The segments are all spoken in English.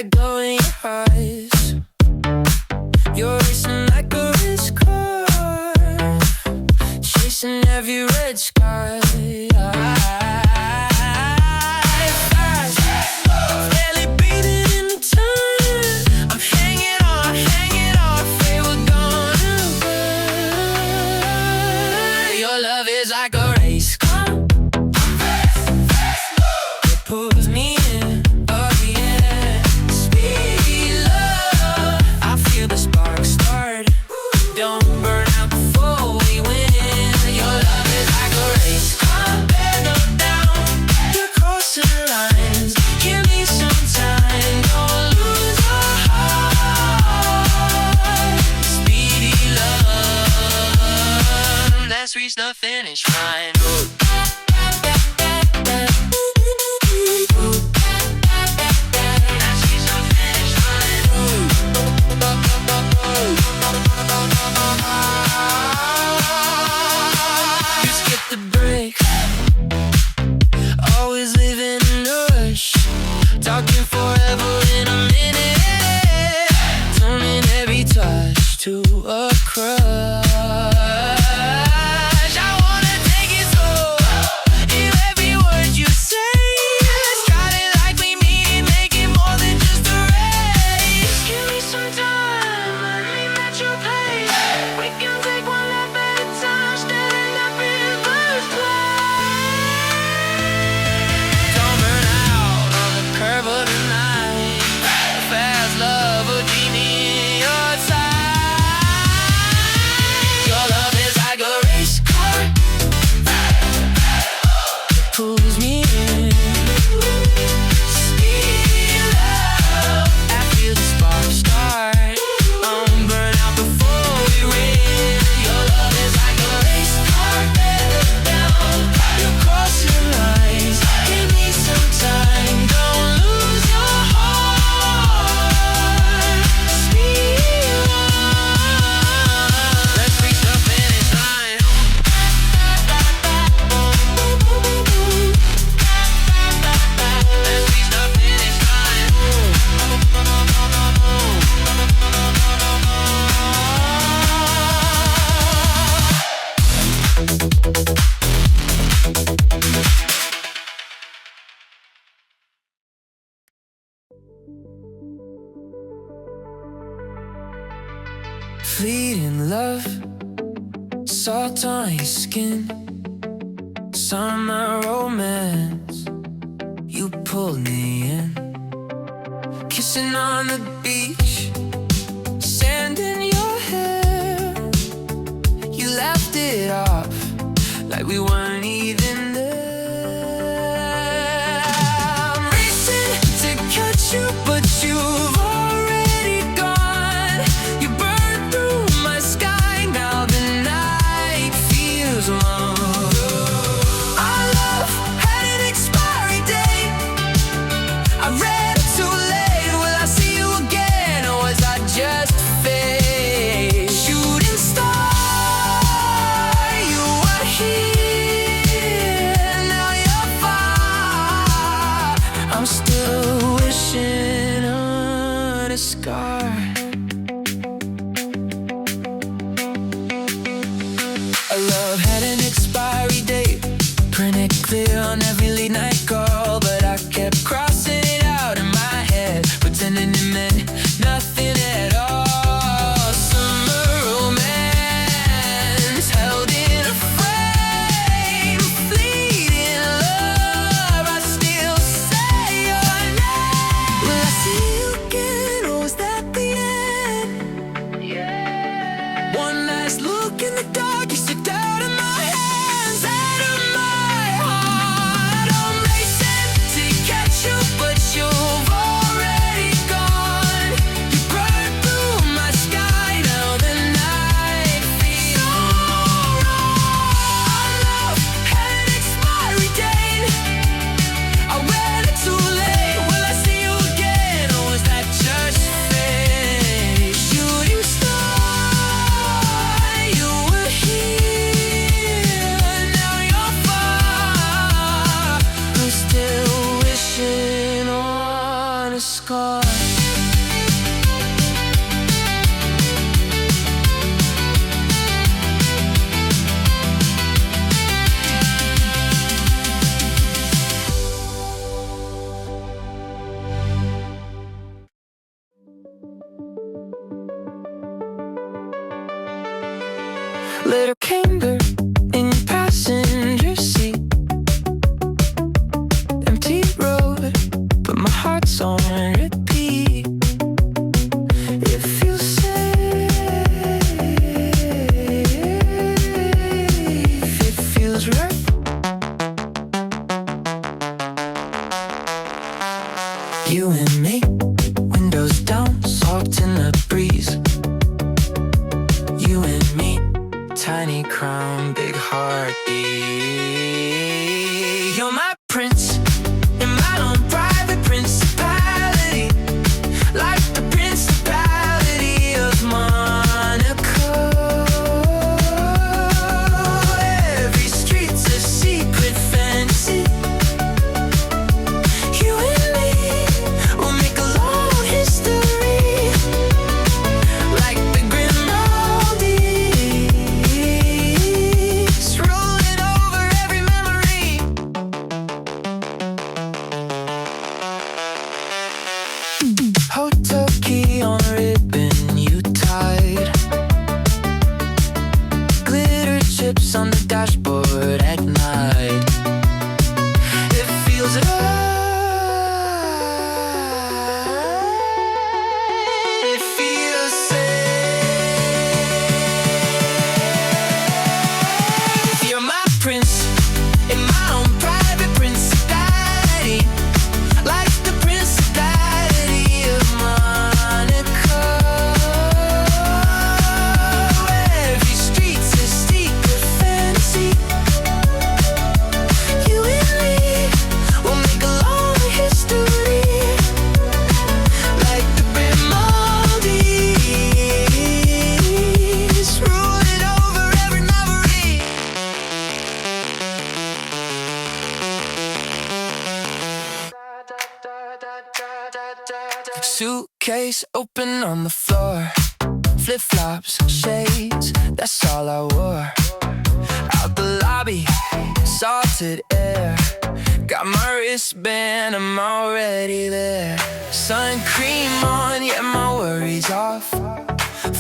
that glow in your eyes. You're racing like a race car, chasing every red sky. Fast, barely breathing in the time. I'm hanging on, afraid we're gonna burn. Your love is like a race car, it pulls me in. Oh yeah, speed love, I feel the spark start. Don't burn out before we win. Your love is like a race car, pedal down, you're crossing lines. Give me some time, don't lose your heart. Speedy love, let's reach the finish line. You skip the break, always living in a rush, talking forever in a minute, turning every touch to a crush. I wanna take it slow, in every word you say. Let's ride it like we mean it, make it more than just a race. Give me some time, let me match your pace. We can take one lap at a time, standing up in first place. Don't burn out on the curve of the night. Fast love, a genie in your sight. Your love is like a race car, it pulls me in. Speed love, I feel the spark start. Don't burn out before we win. Your love is like a race car, pedal down, you're crossing lines. Give me some time, don't lose your heart. Speed love, let's reach the finish line. Let's reach the finish line. Fleeting love, salt on your skin, summer romance, you pulled me in. Kissing on the beach, sand in your hair, you laughed it off like we weren't even there. I'm racing to catch you, but you've already gone. You burned through my sky, now the night feels long. Our love had an expiry date, I read it too late. Will I see you again, or was I just fake? Shooting star, you were here, now you're far. I'm still wishing on a scar. Our love had an expiry date, printed clear on every late night call, but I kept crossing it out in my head, pretending it meant nothing at all. Summer romance held in a frame, fleeting love, I still say your name. Will I see you again, or was that the end? Yeah. One last look in the dark, you slipped out of my hands, out of my heart. I'm racing to catch you, but you've already gone. You burned through my sky, now the night feels so wrong. Our love had an expiry date, I read it too late. Will I see you again, or was that just fate? Shooting star, you were here, now you're far. I'm still wishing on a scar. You and me, windows down, soaked in the breeze. You and me, tiny crown, big heartbeat. You're my prince in my own private principality, like the principality of Monaco. Every street's a secret fantasy. You and me will make a long history, like the Grimaldi's, rolling over every memory. Hotel key on a ribbon you tied, glitter chips on the dashboard at night. It feels right, it feels safe. You're my prince in my own private principality, like the principality of Monaco. Every street's a secret fantasy. You and me will make a long history, like the Grimaldi's, ruling over every memory. Suitcase open on the floor, flip-flops, shades, that's all I wore. Out the lobby, salted air, got my wristband, I'm already there. Sun cream on, yeah, my worries off.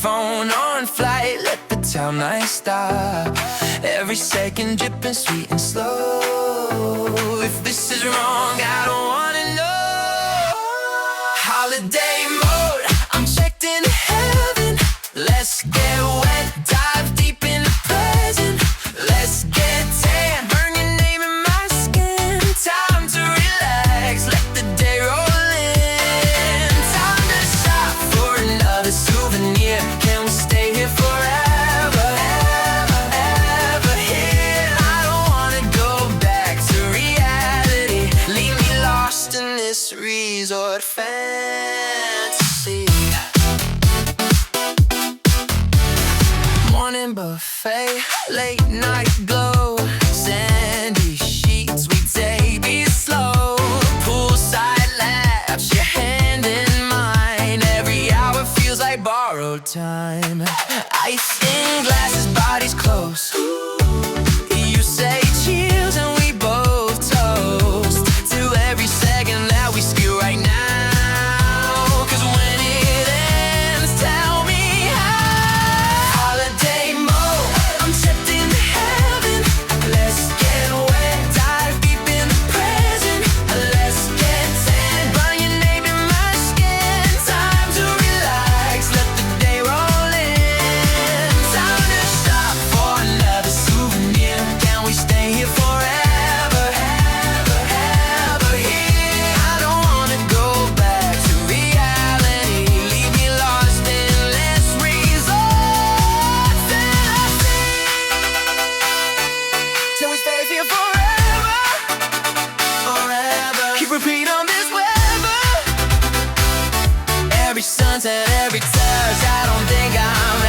Phone on flight, let the town light stop. Every second dripping sweet and slow. If this is wrong, I don't wanna know. Holiday mode, I'm checked into heaven. Let's get wet, dive deep in the present. Let's get tan, burn your name in my skin. Time to relax, let the day roll in. Time to stop for another souvenir. Can we stay here forever, ever, ever here? I don't wanna go back to reality. Leave me lost in this resort fantasy. Morning buffet, late night glow, sandy sheets, we take it slow. Poolside laps, your hand in mine. Every hour feels like borrowed time. Ice in glasses, bodies close. You say cheers and we both toast to every second that we steal right now. 'Cause when it ends, tell me how. Holiday mode, I'm checked into heaven. Let's get wet, dive deep in the present. Let's get tan, burn your name in my skin. Time to relax, let the day roll in. Time to stop for another souvenir. Can we stay here forever, ever, ever here? I don't wanna go back to reality. Leave me lost in less resorts fantasy. Till we stay here forever, forever. Keep repeat on this weather. Every sunset, every touch, I don't think I'm